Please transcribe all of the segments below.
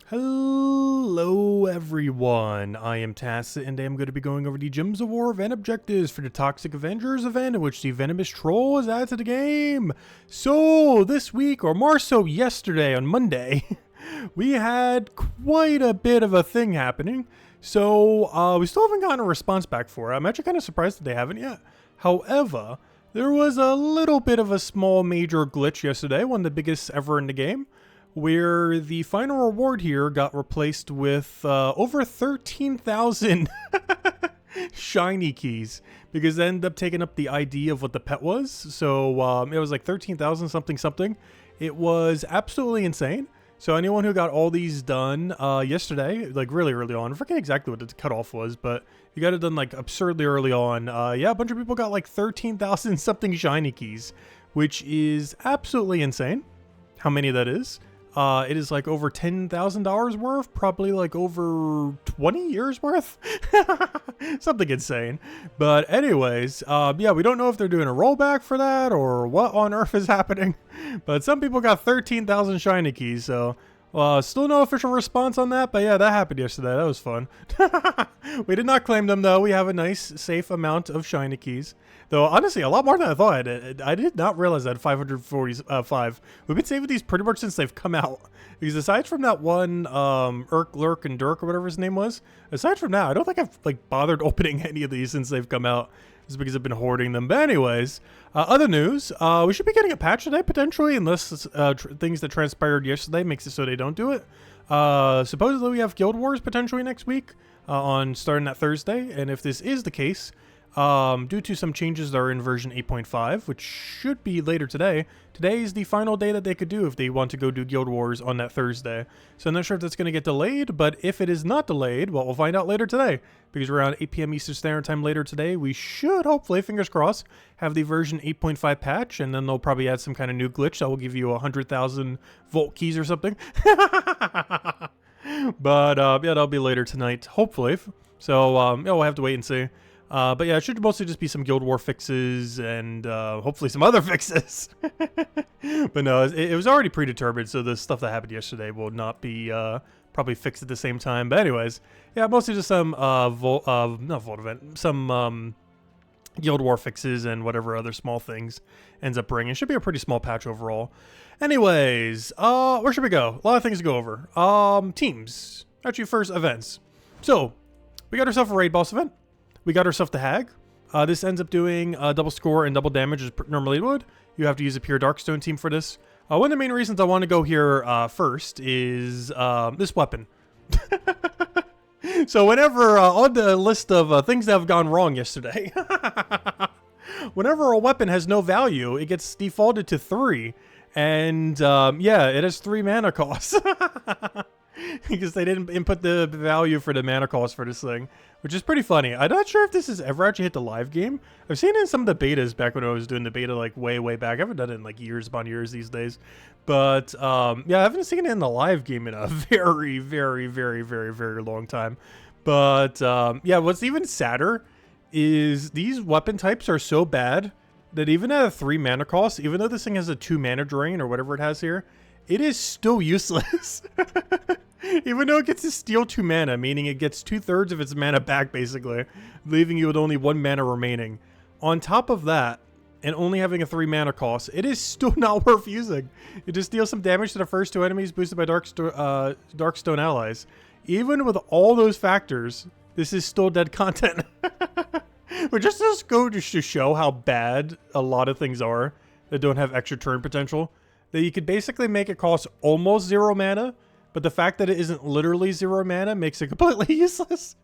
Hello everyone, I am Tacit and I am going to be going over the Gems of War event objectives for the Toxic Avengers event in which the Venomous Troll is added to the game. So this week, or more so yesterday on Monday, we had quite a bit of a thing happening. So we still haven't gotten a response back for it. I'm actually kind of surprised that they haven't yet. However, there was a little bit of a small major glitch yesterday, one of the biggest ever in the game, where the final reward here got replaced with over 13,000 shiny keys, because they ended up taking up the ID of what the pet was. So it was like 13,000 something something. It was absolutely insane. So anyone who got all these done yesterday, like really early on, I forget exactly what the cutoff was, but you got it done like absurdly early on. Yeah, a bunch of people got like 13,000 something shiny keys, which is absolutely insane how many that is. It is like over $10,000 worth, probably like over 20 years worth, something insane. But anyways, yeah, we don't know if they're doing a rollback for that or what on earth is happening, but some people got 13,000 shiny keys. So still no official response on that, but yeah, that happened yesterday. That was fun. We did not claim them though. We have a nice safe amount of shiny keys. Though, honestly, a lot more than I thought I did. I did not realize that 545. We've been saving these pretty much since they've come out. Because aside from that one, Lurk, and Dirk, or whatever his name was, aside from that, I don't think I've, like, bothered opening any of these since they've come out. It's because I've been hoarding them. But anyways, other news, we should be getting a patch today, potentially, unless things that transpired yesterday makes it so they don't do it. Supposedly, we have Guild Wars potentially next week, on starting that Thursday. And if this is the case, due to some changes that are in version 8.5, which should be later today. Today is the final day that they could do if they want to go do Guild Wars on that Thursday. So I'm not sure if that's going to get delayed, but if it is not delayed, well, we'll find out later today. Because around 8 p.m. Eastern Standard Time later today, we should, hopefully, fingers crossed, have the version 8.5 patch, and then they'll probably add some kind of new glitch that will give you 100,000 Volt keys or something. But, yeah, that'll be later tonight, hopefully. So, yeah, we'll have to wait and see. But yeah, it should mostly just be some Guild War fixes and hopefully some other fixes. But no, it was already predetermined, so the stuff that happened yesterday will not be probably fixed at the same time. But anyways, yeah, mostly just some some Guild War fixes and whatever other small things ends up bringing. It should be a pretty small patch overall. Anyways, where should we go? A lot of things to go over. Teams. Actually, first, events. So, we got ourselves a raid boss event. We got ourselves the Hag. This ends up doing double score and double damage as normally it would. You have to use a pure Darkstone team for this. One of the main reasons I want to go here first is this weapon. So whenever, on the list of things that have gone wrong yesterday, whenever a weapon has no value, it gets defaulted to 3. And yeah, it has 3 mana costs. Because they didn't input the value for the mana cost for this thing, which is pretty funny. I'm not sure if this has ever actually hit the live game. I've seen it in some of the betas back when I was doing the beta, like way back. I haven't done it in like years upon years these days. But yeah, I haven't seen it in the live game in a very long time. But yeah, what's even sadder is these weapon types are so bad that even at a 3 mana cost, even though this thing has a 2 mana drain or whatever it has here, it is still useless. Even though it gets to steal 2 mana, meaning it gets 2/3 of its mana back, basically, leaving you with only 1 mana remaining. On top of that, and only having a 3 mana cost, it is still not worth using. It just deals some damage to the first 2 enemies boosted by Darkstone allies. Even with all those factors, this is still dead content. But just go to show how bad a lot of things are that don't have extra turn potential. That you could basically make it cost almost 0 mana, but the fact that it isn't literally 0 mana makes it completely useless.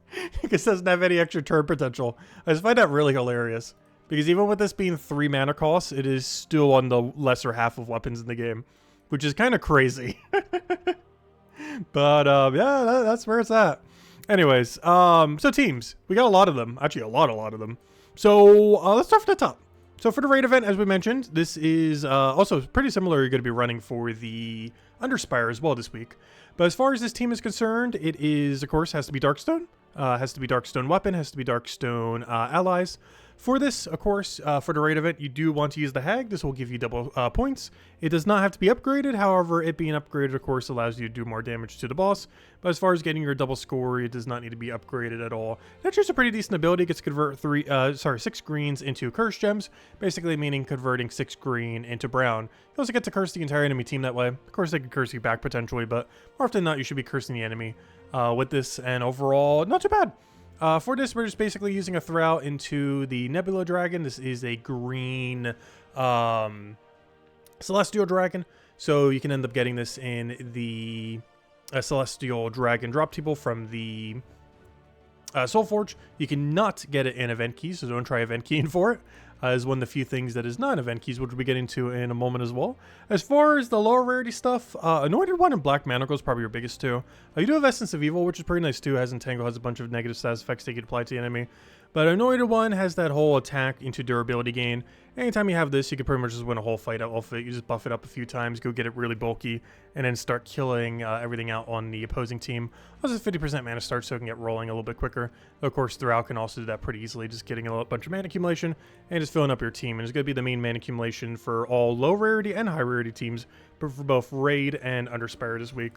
Because it doesn't have any extra turn potential. I just find that really hilarious. Because even with this being 3 mana costs, it is still on the lesser half of weapons in the game. Which is kind of crazy. But yeah, that's where it's at. Anyways, so teams. We got a lot of them. Actually, a lot of them. So let's start from the top. So for the raid event, as we mentioned, this is also pretty similar. You're going to be running for the Underspire as well this week. But as far as this team is concerned, it is, of course, has to be Darkstone. Has to be Darkstone weapon, has to be Darkstone allies. For this, of course, for the raid event, you do want to use the Hag. This will give you double points. It does not have to be upgraded. However, it being upgraded, of course, allows you to do more damage to the boss. But as far as getting your double score, it does not need to be upgraded at all. That's just a pretty decent ability. It gets to convert 6 greens into curse gems, basically meaning converting 6 green into brown. You also get to curse the entire enemy team that way. Of course, they could curse you back potentially, but more often than not, you should be cursing the enemy with this. And overall, not too bad. For this, we're just basically using a Thrall into the Nebula Dragon. This is a green Celestial Dragon. So you can end up getting this in the Celestial Dragon drop table from the Soulforge. You cannot get it in event keys, so don't try event keying for it. Is one of the few things that is not event keys, which we'll be getting to in a moment as well. As far as the lower rarity stuff, Anointed One and Black Manacle is probably your biggest two. You do have Essence of Evil, which is pretty nice too. Has Entangle, has a bunch of negative status effects they can apply to the enemy. But Anointed One has that whole attack into durability gain. Anytime you have this, you can pretty much just win a whole fight out of it. You just buff it up a few times, go get it really bulky, and then start killing everything out on the opposing team. Also, 50% mana start, so it can get rolling a little bit quicker. Of course, Thrall can also do that pretty easily, just getting a bunch of mana accumulation and just filling up your team. And it's going to be the main mana accumulation for all low rarity and high rarity teams, but for both Raid and Underspire this week.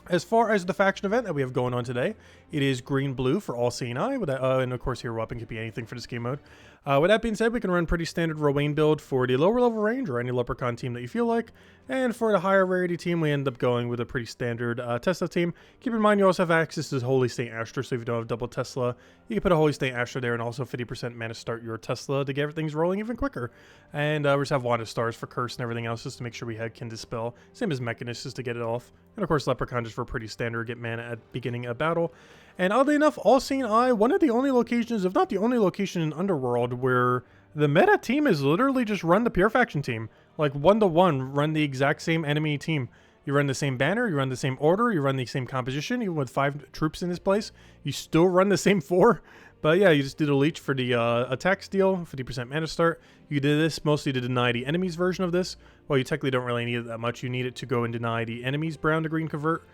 As far as the faction event that we have going on today, it is green-blue for All Seeing Eye, and of course, hero weapon could be anything for this game mode. With that being said, we can run pretty standard Rowain build for the lower level range or any Leprechaun team that you feel like. And for the higher rarity team, we end up going with a pretty standard Tesla team. Keep in mind, you also have access to Holy Saint Astra, so if you don't have double Tesla, you can put a Holy Saint Astra there and also 50% mana start your Tesla to get things rolling even quicker. And we just have Wand of Stars for Curse and everything else just to make sure we can Dispel. Same as Mechanist just to get it off. And of course, Leprechaun just for pretty standard, get mana at beginning of battle. And oddly enough, All Seeing Eye, one of the only locations, if not the only location in Underworld where the meta team is literally just run the Pure Faction team. Like 1-to-1, run the exact same enemy team. You run the same banner, you run the same order, you run the same composition, even with 5 troops in this place. You still run the same 4. But yeah, you just did a leech for the attack steal, 50% mana start. You did this mostly to deny the enemy's version of this. Well, you technically don't really need it that much. You need it to go and deny the enemy's brown to green convert.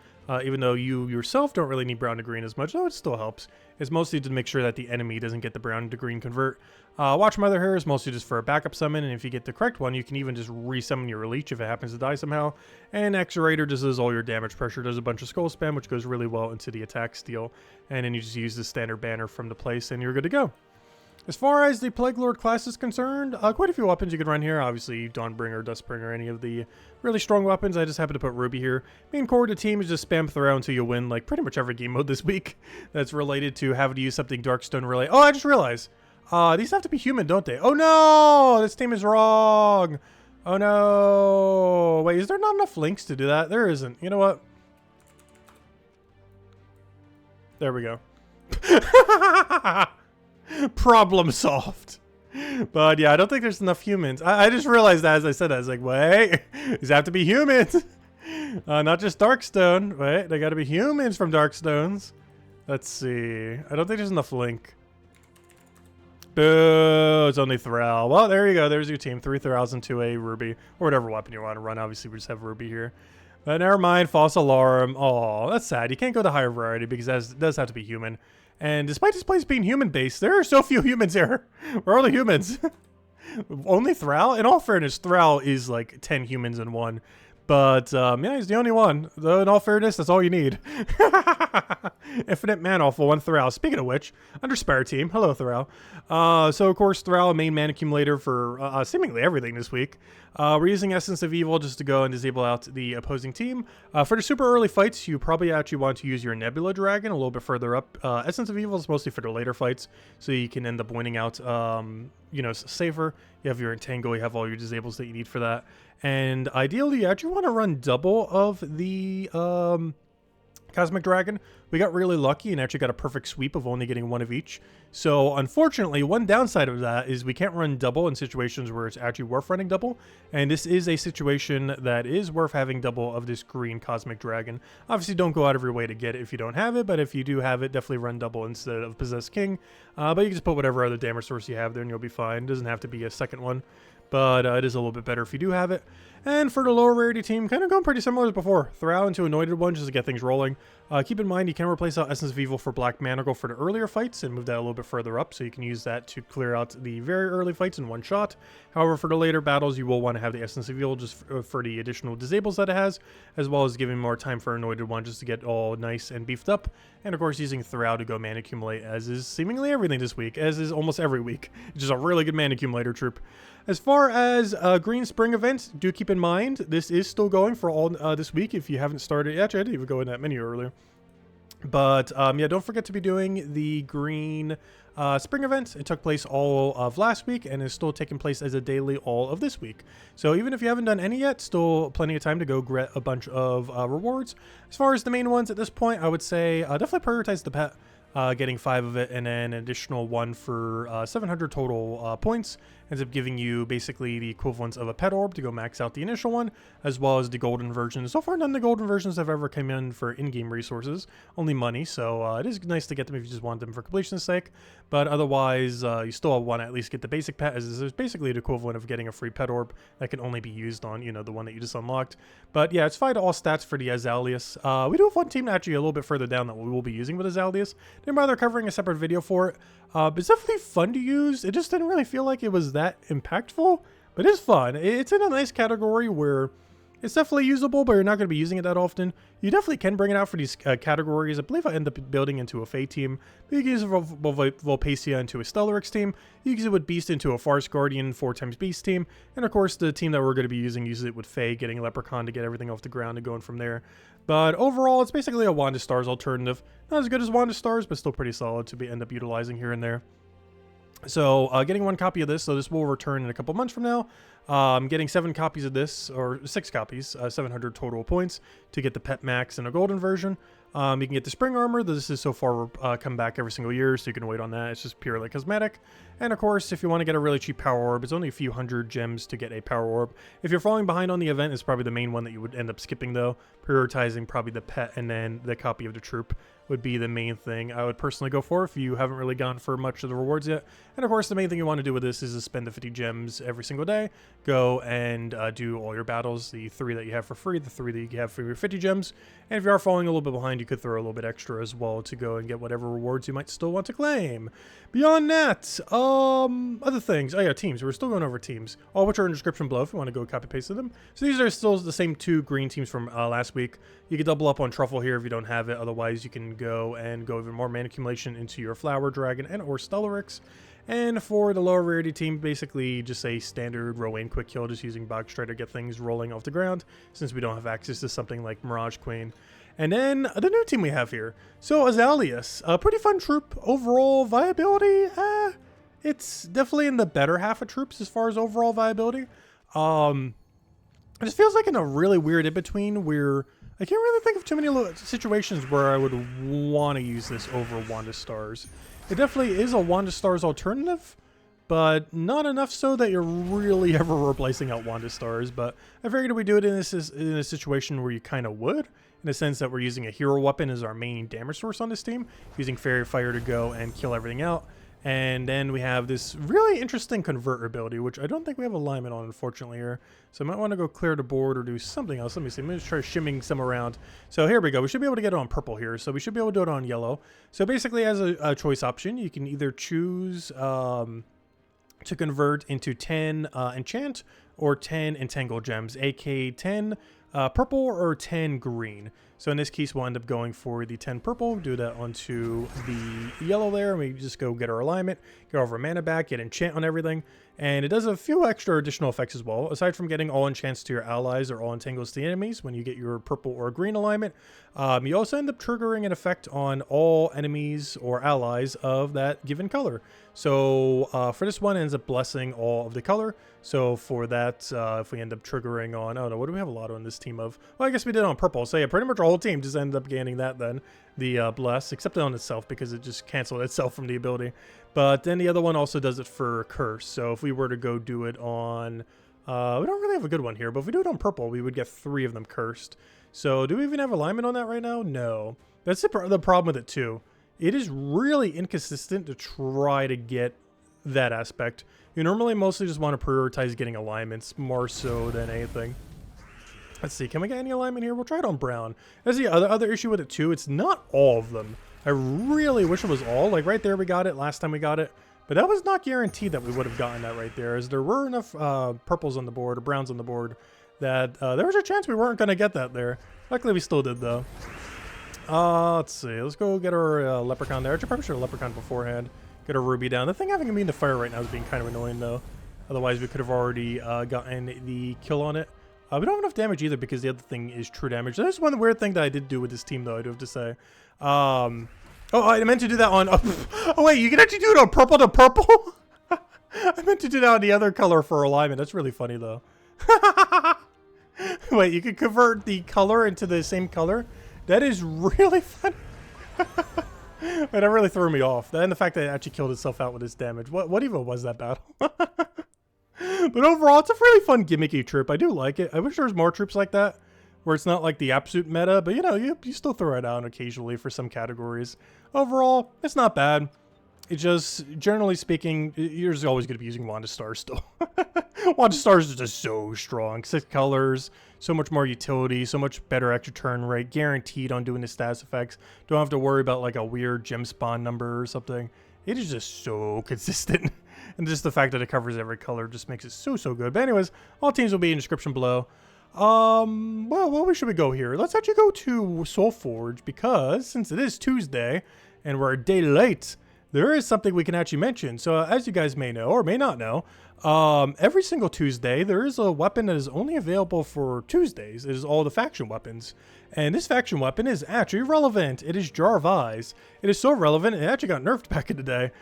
Even though you yourself don't really need brown to green as much, though it still helps. It's mostly to make sure that the enemy doesn't get the brown to green convert. Watch Mother here is mostly just for a backup summon, and if you get the correct one, you can even just resummon your leech if it happens to die somehow. And Accelerator just does all your damage pressure, does a bunch of skull spam, which goes really well into the attack steal. And then you just use the standard banner from the place, and you're good to go. As far as the Plague Lord class is concerned, quite a few weapons you could run here. Obviously, Dawnbringer, Dustbringer, any of the really strong weapons. I just happen to put Ruby here. Main core of the team is just spam throw until you win, like pretty much every game mode this week that's related to having to use something Darkstone related. Oh, I just realized. These have to be human, don't they? Oh no! This team is wrong! Oh no! Wait, is there not enough links to do that? There isn't. You know what? There we go. Problem solved. But yeah, I don't think there's enough humans. I just realized that as I said that. I was like, wait, these have to be humans. Not just Darkstone. Wait, they got to be humans from Darkstones. Let's see. I don't think there's enough link. Boo, it's only Thrall. Well, there you go. There's your team. 3 Thralls into a Ruby. Or whatever weapon you want to run. Obviously, we just have Ruby here. But never mind. False alarm. Oh, that's sad. You can't go to higher variety because that does have to be human. And despite this place being human-based, there are so few humans here. Where are the humans? Only Thrall? In all fairness, Thrall is like 10 humans in one. But, yeah, he's the only one. Though, in all fairness, that's all you need. Infinite mana for 1 Thrall. Speaking of which, Underspire team. Hello, Thrall. So, of course, Thrall, main mana accumulator for seemingly everything this week. We're using Essence of Evil just to go and disable out the opposing team. For the super early fights, you probably actually want to use your Nebula Dragon a little bit further up. Essence of Evil is mostly for the later fights, so you can end up winning out, you know, safer. You have your Entangle, you have all your disables that you need for that. And ideally, you actually want to run double of the Cosmic Dragon. We got really lucky and actually got a perfect sweep of only getting 1 of each. So unfortunately, one downside of that is we can't run double in situations where it's actually worth running double. And this is a situation that is worth having double of this green Cosmic Dragon. Obviously, don't go out of your way to get it if you don't have it, but if you do have it, definitely run double instead of Possessed King. But you can just put whatever other damage source you have there and you'll be fine. It doesn't have to be a second one. But it is a little bit better if you do have it. And for the lower rarity team, kind of going pretty similar as before. Throw out into Anointed One just to get things rolling. Keep in mind you can replace out Essence of Evil for Black Manacle for the earlier fights and move that a little bit further up, so you can use that to clear out the very early fights in one shot. However, for the later battles, you will want to have the Essence of Evil just for the additional disables that it has, as well as giving more time for Anointed One just to get all nice and beefed up. And of course, using Throw to go mana accumulate, as is seemingly everything this week, as is almost every week. It's just a really good mana accumulator troop. As far as Green Spring events, do keep in mind, this is still going for all this week if you haven't started. Actually, I didn't even go in that menu earlier. But yeah, don't forget to be doing the Green Spring event. It took place all of last week and is still taking place as a daily all of this week. So even if you haven't done any yet, still plenty of time to go get a bunch of rewards. As far as the main ones at this point, I would say definitely prioritize the pet. Getting 5 of it, and then an additional 1 for 700 total points ends up giving you basically the equivalent of a pet orb to go max out the initial one, as well as the golden version. So far, none of the golden versions have ever come in for in-game resources, only money, so it is nice to get them if you just want them for completion's sake. But otherwise, you still want to at least get the basic pet, as it's basically the equivalent of getting a free pet orb that can only be used on, you know, the one that you just unlocked. But yeah, it's fine to all stats for the Azaleus. We do have one team actually a little bit further down that we will be using with Azaleus. Didn't bother covering a separate video for it. But it's definitely fun to use. It just didn't really feel like it was that impactful, but it's fun. It's in a nice category where it's definitely usable, but you're not going to be using it that often. You definitely can bring it out for these categories. I believe I end up building into a Fae team. But you can use Volpacia into a Stellaryx team. You can use it with Beast into a Farce Guardian 4x Beast team. And of course, the team that we're going to be using uses it with Fae, getting Leprechaun to get everything off the ground and going from there. But overall, it's basically a Wand of Stars alternative. Not as good as Wand of Stars, but still pretty solid to end up utilizing here and there. So getting 1 copy of this, so this will return in a couple months from now. Getting 7 copies of this, or 6 copies, 700 total points to get the pet max and a golden version. You can get the spring armor. This is so far come back every single year, so you can wait on that. It's just purely cosmetic. And of course, if you want to get a really cheap power orb, it's only a few hundred gems to get a power orb. If you're falling behind on the event, it's probably the main one that you would end up skipping though. Prioritizing probably the pet and then the copy of the troop would be the main thing I would personally go for if you haven't really gone for much of the rewards yet. And of course, the main thing you want to do with this is to spend the 50 gems every single day. Go and do all your battles, the 3 that you have for free, the 3 that you have for your 50 gems. And if you are falling a little bit behind, you could throw a little bit extra as well to go and get whatever rewards you might still want to claim. Beyond that, other things. Oh yeah, teams. We're still going over teams, all which are in the description below if you want to go copy paste them. So these are still the same 2 green teams from last week. You can double up on Truffle here if you don't have it. Otherwise, you can go even more mana accumulation into your Flower Dragon and or Stellaryx. And for the lower rarity team, basically just a standard Rowan quick kill, just using Bog Strider to get things rolling off the ground, since we don't have access to something like Mirage Queen. And then the new team we have here. So Azaleus, a pretty fun troop. Overall viability, it's definitely in the better half of troops as far as overall viability. It just feels like in a really weird in-between where I can't really think of too many situations where I would want to use this over Wand of Stars. It definitely is a Wand of Stars alternative, but not enough so that you're really ever replacing out Wand of Stars. But I figured we do it in a situation where you kind of would, in the sense that we're using a hero weapon as our main damage source on this team, using Fairy Fire to go and kill everything out. And then we have this really interesting convert ability, which I don't think we have alignment on, unfortunately, here. So I might want to go clear the board or do something else. Let me see. Let me just try shimming some around. So here we go. We should be able to get it on purple here. So we should be able to do it on yellow. So basically, as a choice option, you can either choose to convert into 10 enchant or 10 entangle gems, aka 10 purple or 10 green. So in this case, we'll end up going for the 10 purple, do that onto the yellow there, and we just go get our alignment, get our mana back, get enchant on everything. And it does a few extra additional effects as well. Aside from getting all enchants to your allies or all entangles to the enemies when you get your purple or green alignment, you also end up triggering an effect on all enemies or allies of that given color. So for this one, it ends up blessing all of the color. So for that, if we end up triggering on, oh no, what do we have a lot on this team of? Well, I guess we did on purple. So yeah, pretty much our whole team just ended up gaining that then, the bless, except on itself because it just canceled itself from the ability. But then the other one also does it for curse. So if we were to go do it on, we don't really have a good one here, but if we do it on purple, we would get 3 of them cursed. So do we even have alignment on that right now? No. That's the problem with it too. It is really inconsistent to try to get that aspect. You normally mostly just want to prioritize getting alignments more so than anything. Let's see, can we get any alignment here? We'll try it on brown. That's the other issue with it too. It's not all of them. I really wish it was all. Like right there we got it last time we got it. But that was not guaranteed that we would have gotten that right there, as there were enough purples on the board, or browns on the board, that there was a chance we weren't going to get that there. Luckily we still did though. Let's see, let's go get our leprechaun there. I probably should have leprechaun beforehand. Get a ruby down. The thing having immune to fire right now is being kind of annoying though. Otherwise we could have already gotten the kill on it. We don't have enough damage either because the other thing is true damage. There's one weird thing that I did do with this team though, I do have to say. Oh, I meant to do that on... Oh, wait, you can actually do it on purple to purple? I meant to do that on the other color for alignment. That's really funny, though. Wait, you can convert the color into the same color? That is really funny. Wait, that really threw me off. And the fact that it actually killed itself out with its damage. What even was that battle? But overall, it's a really fun gimmicky troop. I do like it. I wish there was more troops like that, where it's not like the absolute meta, but you know, you still throw it out occasionally for some categories. Overall, it's not bad. It just, generally speaking, you're just always going to be using Wanda Stars still. Wanda Stars is just so strong. 6 colors, so much more utility, so much better extra turn rate, guaranteed on doing the status effects. Don't have to worry about like a weird gem spawn number or something. It is just so consistent. And just the fact that it covers every color just makes it so good. But anyways, all teams will be in the description below. Well, where should we go here? Let's actually go to Soulforge, because since it is Tuesday and we're a day late, there is something we can actually mention. So as you guys may know or may not know, every single Tuesday there is a weapon that is only available for Tuesdays. It is all the faction weapons, and this faction weapon is actually relevant. It is Jar of Eyes. It is so relevant it actually got nerfed back in the day.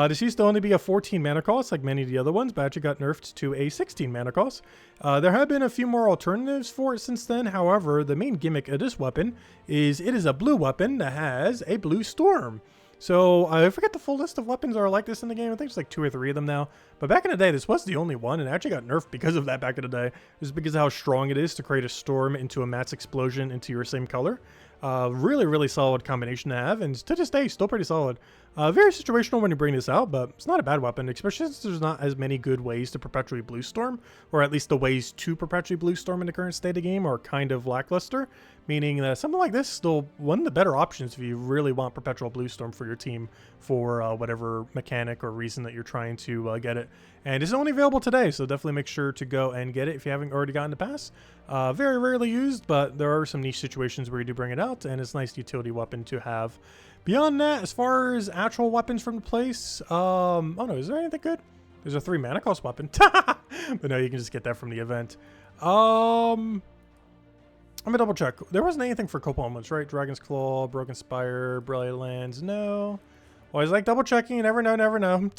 This used to only be a 14 mana cost like many of the other ones, but actually got nerfed to a 16 mana cost. There have been a few more alternatives for it since then. However, the main gimmick of this weapon is it is a blue weapon that has a blue storm. So I forget the full list of weapons that are like this in the game. I think it's like 2 or 3 of them now. But back in the day, this was the only one, and it actually got nerfed because of that back in the day. Just because of how strong it is to create a storm into a mass explosion into your same color. Really solid combination to have, and to this day, still pretty solid. Very situational when you bring this out, but it's not a bad weapon, especially since there's not as many good ways to perpetually blue storm, or at least the ways to perpetually blue storm in the current state of the game are kind of lackluster, meaning that something like this is still one of the better options if you really want perpetual blue storm for your team for whatever mechanic or reason that you're trying to get it. And it's only available today, so definitely make sure to go and get it if you haven't already gotten the pass. Very rarely used, but there are some niche situations where you do bring it out, and it's a nice utility weapon to have. Beyond that, as far as actual weapons from the place, oh no, is there anything good? There's a 3 mana cost weapon. But no, you can just get that from the event. I'm gonna double check. There wasn't anything for Copomus, right? Dragon's Claw, Broken Spire, Brilliant Lands, no. Always like double checking, you never know, never know.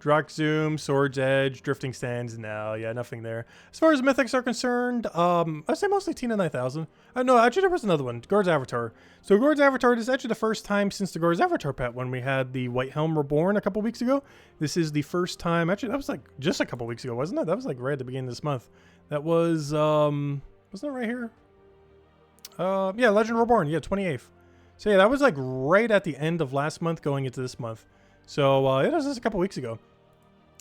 Drock Zoom, Sword's Edge, Drifting Sands, no, yeah, nothing there. As far as mythics are concerned, I'd say mostly Tina 9000. No, actually there was another one, Guard's Avatar. So Guard's Avatar is actually the first time since the Guard's Avatar pet when we had the White Helm Reborn a couple weeks ago. This is the first time, actually that was like just a couple weeks ago, wasn't it? That was like right at the beginning of this month. That was, wasn't it right here? Yeah, Legend Reborn, yeah, 28th. So yeah, that was like right at the end of last month going into this month. So it was just a couple weeks ago.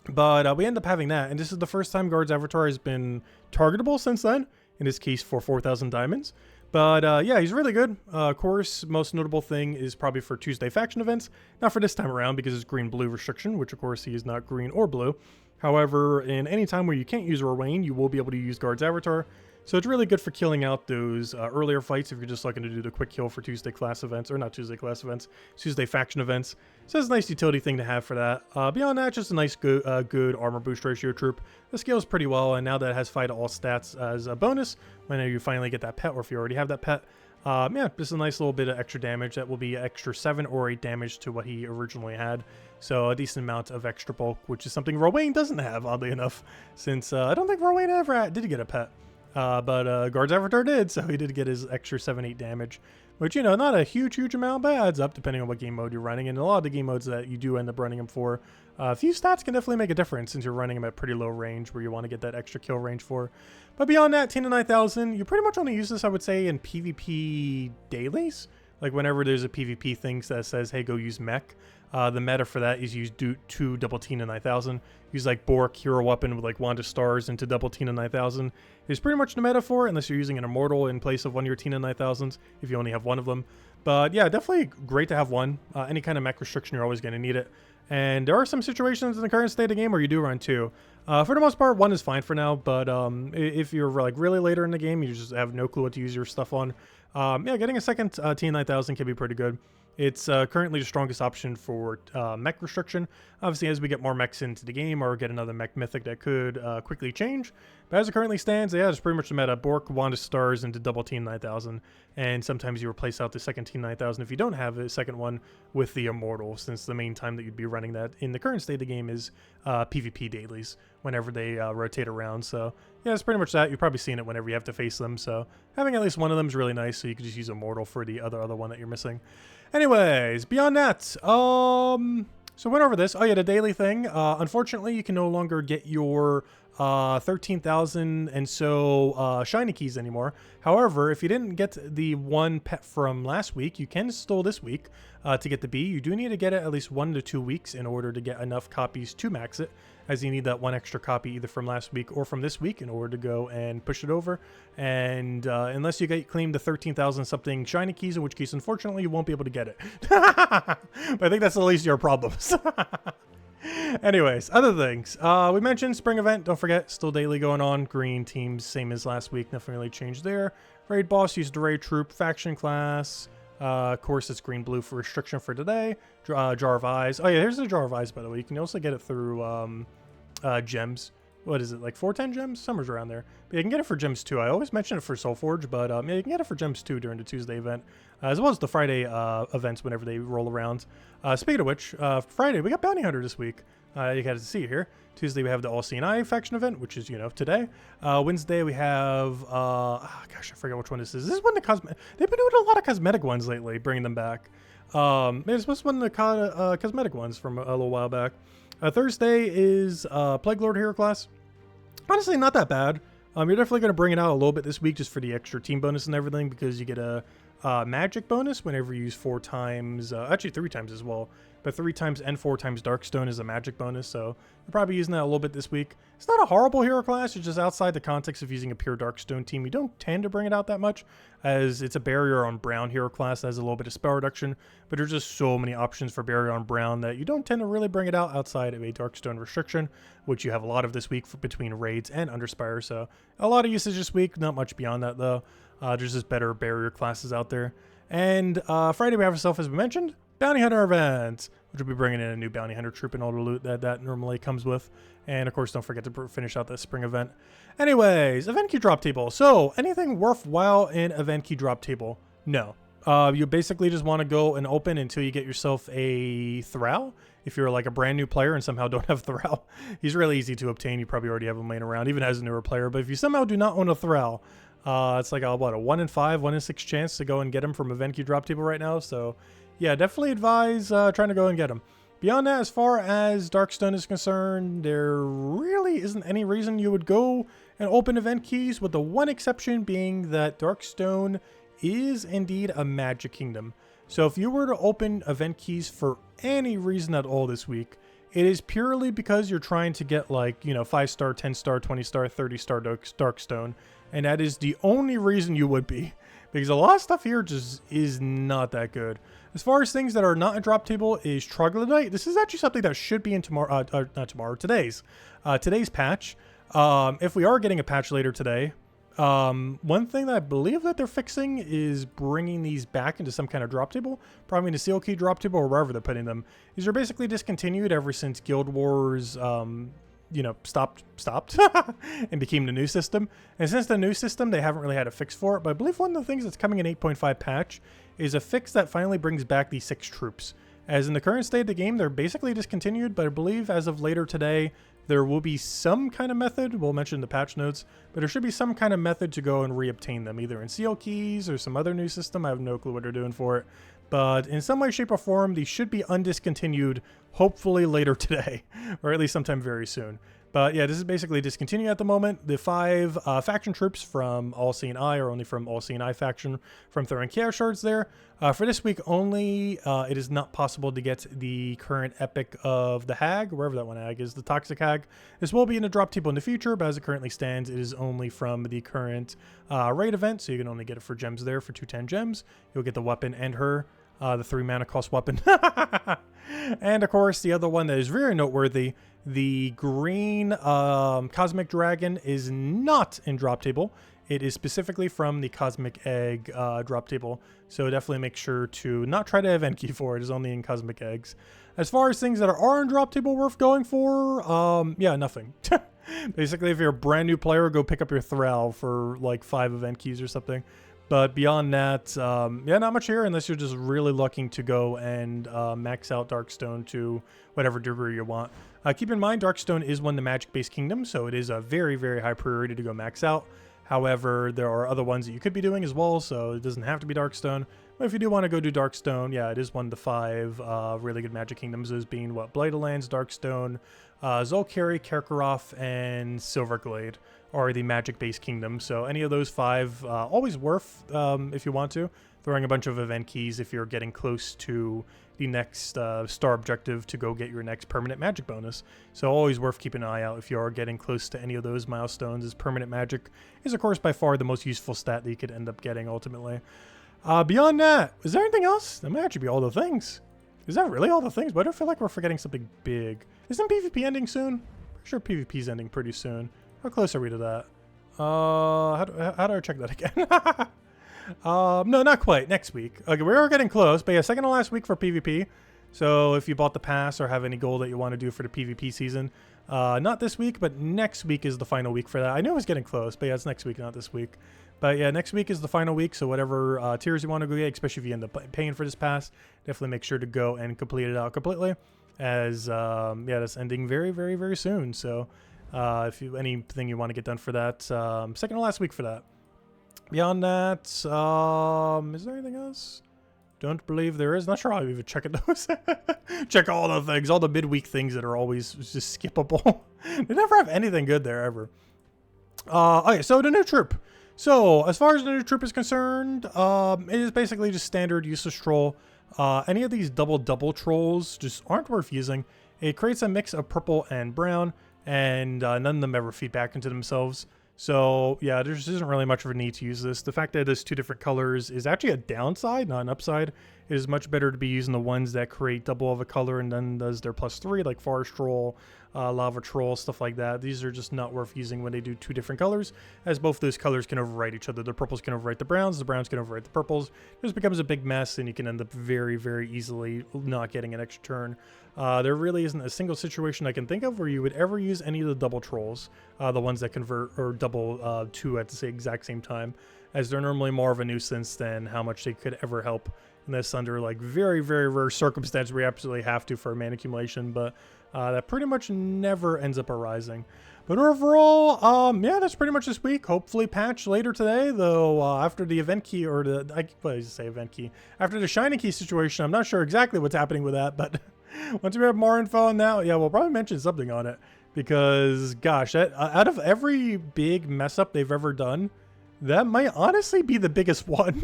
But we ended up having that, and this is the first time Guard's Avatar has been targetable since then, in this case for 4,000 diamonds. But yeah, he's really good. Of course, most notable thing is probably for Tuesday faction events. Not for this time around because it's green-blue restriction, which of course he is not green or blue. However, in any time where you can't use Roraine, you will be able to use Guard's Avatar. So it's really good for killing out those earlier fights if you're just looking to do the quick kill for Tuesday class events, or not Tuesday class events, Tuesday faction events. So it's a nice utility thing to have for that. Beyond that, just a nice good armor boost ratio troop. The scales pretty well, and now that it has fight all stats as a bonus, when you finally get that pet, or if you already have that pet, yeah, just a nice little bit of extra damage. That will be extra 7 or 8 damage to what he originally had. So a decent amount of extra bulk, which is something Roraine doesn't have, oddly enough, since I don't think Roraine ever did get a pet. But Guard's Avatar did, so he did get his extra 7-8 damage, which, you know, not a huge amount, but adds up depending on what game mode you're running. And a lot of the game modes that you do end up running him for, a few stats can definitely make a difference since you're running him at pretty low range where you want to get that extra kill range for. But beyond that, Tina 9000, you pretty much only use this, I would say, in PvP dailies, Like whenever there's a PvP thing that says, hey, go use mech, the meta for that is use 2 double Tina 9000. Use like Bork, hero weapon with like Wand of Stars into double Tina 9000 is pretty much the meta for it, unless you're using an Immortal in place of one of your Tina 9000s, if you only have one of them. But yeah, definitely great to have one. Any kind of mech restriction, you're always going to need it. And there are some situations in the current state of the game where you do run 2. For the most part, 1 is fine for now, but if you're like really later in the game, you just have no clue what to use your stuff on. Yeah, getting a second T9000 can be pretty good. It's currently the strongest option for mech restriction. Obviously, as we get more mechs into the game or get another mech mythic, that could quickly change. But as it currently stands, yeah, it's pretty much the meta. Bork, Wand of Stars into double Team 9000. And sometimes you replace out the second Team 9000 if you don't have a second one with the Immortal, since the main time that you'd be running that in the current state of the game is PvP dailies, whenever they rotate around. So yeah, it's pretty much that. You've probably seen it whenever you have to face them. So having at least one of them is really nice, so you could just use Immortal for the other one that you're missing. Anyways, beyond that, so went over this. Oh yeah, the daily thing. Unfortunately, you can no longer get your 13,000 and so shiny keys anymore. However, if you didn't get the one pet from last week, you can still this week to get the B. You do need to get it at least 1 to 2 weeks in order to get enough copies to max it, as you need that one extra copy either from last week or from this week in order to go and push it over. And unless you claim the 13,000 something shiny keys, in which case unfortunately you won't be able to get it. But I think that's the least of your problems. Anyways, other things. We mentioned spring event. Don't forget, still daily going on. Green teams, same as last week. Nothing really changed there. Raid boss, use the raid troop. Faction class. Of course, it's green-blue for restriction for today. Jar of Eyes. Oh yeah, here's the Jar of Eyes, by the way. You can also get it through gems. What is it, like 410 gems? Somewhere's around there. But you can get it for gems too. I always mention it for Soulforge, but yeah, you can get it for gems too during the Tuesday event, as well as the Friday events whenever they roll around. Speaking of which, Friday, we got Bounty Hunter this week. You got to see it here. Tuesday, we have the All CNI faction event, which is, today. Wednesday, we have, gosh, I forget which one this is. This is one of the they've been doing a lot of cosmetic ones lately, bringing them back. This was one of the cosmetic ones from a little while back. Thursday is Plague Lord hero class. Honestly, not that bad. You're definitely going to bring it out a little bit this week just for the extra team bonus and everything, because you get a magic bonus whenever you use 4 times, actually 3 times as well, but 3 times and 4 times Darkstone is a magic bonus, so you're probably using that a little bit this week. It's not a horrible hero class, it's just outside the context of using a pure Darkstone team. You don't tend to bring it out that much, as it's a barrier on brown hero class that has a little bit of spell reduction, but there's just so many options for barrier on brown that you don't tend to really bring it out outside of a Darkstone restriction, which you have a lot of this week between raids and Underspire, so a lot of usage this week, not much beyond that though. There's just better barrier classes out there. And Friday we have ourselves, as we mentioned, Bounty Hunter event, which will be bringing in a new Bounty Hunter troop and all the loot that normally comes with. And of course, don't forget to finish out that spring event. Anyways, event key drop table. So anything worthwhile in event key drop table? No. You basically just want to go and open until you get yourself a Thrall. If you're like a brand new player and somehow don't have Thrall, he's really easy to obtain. You probably already have him laying around, even as a newer player. But if you somehow do not own a Thrall, it's like a 1 in 5, 1 in 6 chance to go and get him from event queue drop table right now. So yeah, definitely advise trying to go and get him. Beyond that, as far as Darkstone is concerned, there really isn't any reason you would go and open event keys, with the one exception being that Darkstone is indeed a magic kingdom. So if you were to open event keys for any reason at all this week, it is purely because you're trying to get, like, 5-star, 10-star, 20-star, 30-star Darkstone. And that is the only reason you would be, because a lot of stuff here just is not that good. As far as things that are not in drop table is Troglodyte. This is actually something that should be in today's patch. If we are getting a patch later today, one thing that I believe that they're fixing is bringing these back into some kind of drop table, probably in the Seal Key drop table or wherever they're putting them. These are basically discontinued ever since Guild Wars stopped and became the new system. And since the new system, they haven't really had a fix for it. But I believe one of the things that's coming in 8.5 patch is a fix that finally brings back the 6 troops. As in the current state of the game, they're basically discontinued, but I believe as of later today, there will be some kind of method, we'll mention the patch notes, but there should be some kind of method to go and reobtain them, either in Seal Keys or some other new system. I have no clue what they're doing for it. But in some way, shape, or form, these should be undiscontinued, hopefully later today, or at least sometime very soon. But yeah, this is basically discontinued at the moment. The 5 faction troops from All Seeing Eye are only from All Seeing Eye faction from throwing Chaos Shards there. For this week only, it is not possible to get the current epic of the Hag, wherever that one Hag is, the Toxic Hag. This will be in a drop table in the future, but as it currently stands, it is only from the current raid event, so you can only get it for gems there for 210 gems. You'll get the weapon and her, the 3 mana cost weapon. And of course, the other one that is very noteworthy, the green Cosmic Dragon is not in drop table. It is specifically from the Cosmic Egg drop table. So definitely make sure to not try to event key for it. It is only in Cosmic Eggs. As far as things that are in drop table worth going for, yeah, nothing. Basically, if you're a brand new player, go pick up your Thrall for like 5 event keys or something. But beyond that, yeah, not much here unless you're just really looking to go and max out Darkstone to whatever degree you want. Keep in mind, Darkstone is one of the magic-based kingdoms, so it is a very, very high priority to go max out. However, there are other ones that you could be doing as well, so it doesn't have to be Darkstone. But if you do want to go do Darkstone, yeah, it is one of the 5 really good magic kingdoms, those being, what, Blighterlands, Darkstone, Zolkari, Karkaroth, and Silverglade are the magic-based kingdoms. So any of those 5, always worth, if you want to, throwing a bunch of event keys if you're getting close to the next star objective to go get your next permanent magic bonus. So always worth keeping an eye out if you are getting close to any of those milestones, as permanent magic is, of course, by far the most useful stat that you could end up getting ultimately. Beyond that, is there anything else? That might actually be all the things. Is that really all the things? But I don't feel like we're forgetting something big. Isn't PvP ending soon? Pretty sure PvP's ending pretty soon. How close are we to that? How do I check that again? No, not quite. Next week. Okay, we are getting close, but yeah, second to last week for PvP. So if you bought the pass or have any goal that you want to do for the PvP season, not this week, but next week is the final week for that. I knew it was getting close, but yeah, it's next week, not this week. But yeah, next week is the final week, so whatever tiers you want to go get, especially if you end up paying for this pass, definitely make sure to go and complete it out completely, as yeah, that's ending very, very, very soon. So if you anything you want to get done for that, second to last week for that. Beyond that, is there anything else? Don't believe there is. Not sure how I even check it those. Check all the things, all the midweek things that are always just skippable. They never have anything good there ever. Okay, so the new troop. So as far as the new troop is concerned, it is basically just standard useless troll. Any of these double trolls just aren't worth using. It creates a mix of purple and brown, and none of them ever feed back into themselves. So yeah, there just isn't really much of a need to use this. The fact that it is 2 different colors is actually a downside, not an upside. It is much better to be using the ones that create double of a color and then does their +3, like Forest Troll, Lava Troll, stuff like that. These are just not worth using when they do 2 different colors, as both those colors can overwrite each other. The purples can overwrite the browns can overwrite the purples. It just becomes a big mess, and you can end up very, very easily not getting an extra turn. There really isn't a single situation I can think of where you would ever use any of the double trolls, the ones that convert or double 2 at the exact same time, as they're normally more of a nuisance than how much they could ever help in this under like very, very rare circumstance where you absolutely have to for mana accumulation, but that pretty much never ends up arising. But overall, yeah, that's pretty much this week. Hopefully patch later today, though, after the event key, or the, what did I say event key? After the shiny key situation, I'm not sure exactly what's happening with that, but once we have more info on that, yeah, we'll probably mention something on it. Because, gosh, out of every big mess up they've ever done, that might honestly be the biggest one.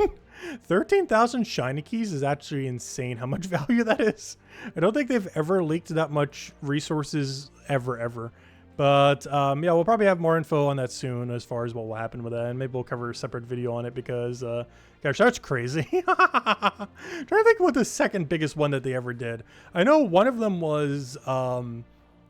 13,000 shiny keys is actually insane how much value that is. I don't think they've ever leaked that much resources ever. But yeah, we'll probably have more info on that soon as far as what will happen with that, and maybe we'll cover a separate video on it because, gosh, that's crazy. Trying to think what the second biggest one that they ever did. I know one of them was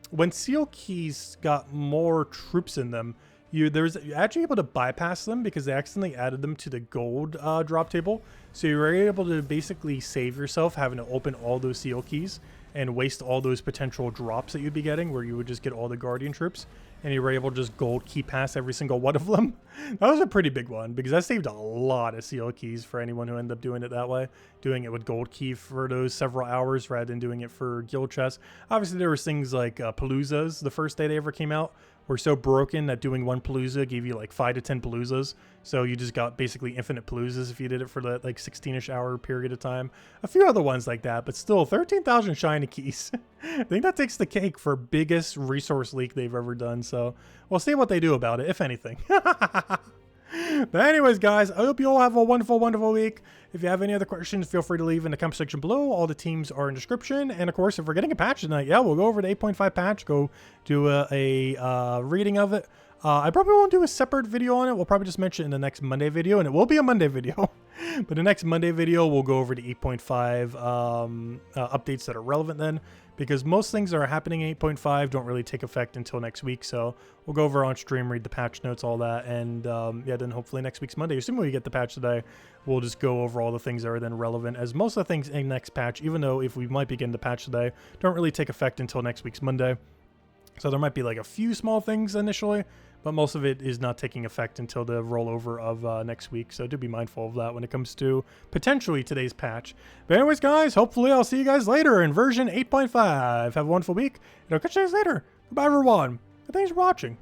when seal keys got more troops in them. You're actually able to bypass them because they accidentally added them to the gold drop table. So you were able to basically save yourself having to open all those seal keys and waste all those potential drops that you'd be getting, where you would just get all the guardian troops, and you were able to just gold key pass every single one of them. That was a pretty big one because that saved a lot of seal keys for anyone who ended up doing it that way, doing it with gold key for those several hours rather than doing it for guild chests. Obviously there was things like Paloozas the first day they ever came out, were so broken that doing one Palooza gave you like 5 to 10 Paloozas. So you just got basically infinite Paloozas if you did it for that like 16-ish hour period of time. A few other ones like that, but still 13,000 shiny keys. I think that takes the cake for biggest resource leak they've ever done. So we'll see what they do about it, if anything. But anyways, guys, I hope you all have a wonderful, wonderful week. If you have any other questions, feel free to leave in the comment section below. All the teams are in description. And of course, if we're getting a patch tonight, yeah, we'll go over the 8.5 patch, go do a reading of it. I probably won't do a separate video on it. We'll probably just mention it in the next Monday video, and it will be a Monday video. But the next Monday video, we'll go over the 8.5 updates that are relevant then, because most things that are happening in 8.5 don't really take effect until next week. So we'll go over on stream, read the patch notes, all that, and yeah, then hopefully next week's Monday, assuming we get the patch today, we'll just go over all the things that are then relevant, as most of the things in next patch, even though if we might be getting the patch today, don't really take effect until next week's Monday. So there might be like a few small things initially, but most of it is not taking effect until the rollover of next week. So do be mindful of that when it comes to potentially today's patch. But anyways, guys, hopefully I'll see you guys later in version 8.5. Have a wonderful week, and I'll catch you guys later. Goodbye, everyone. Thanks for watching.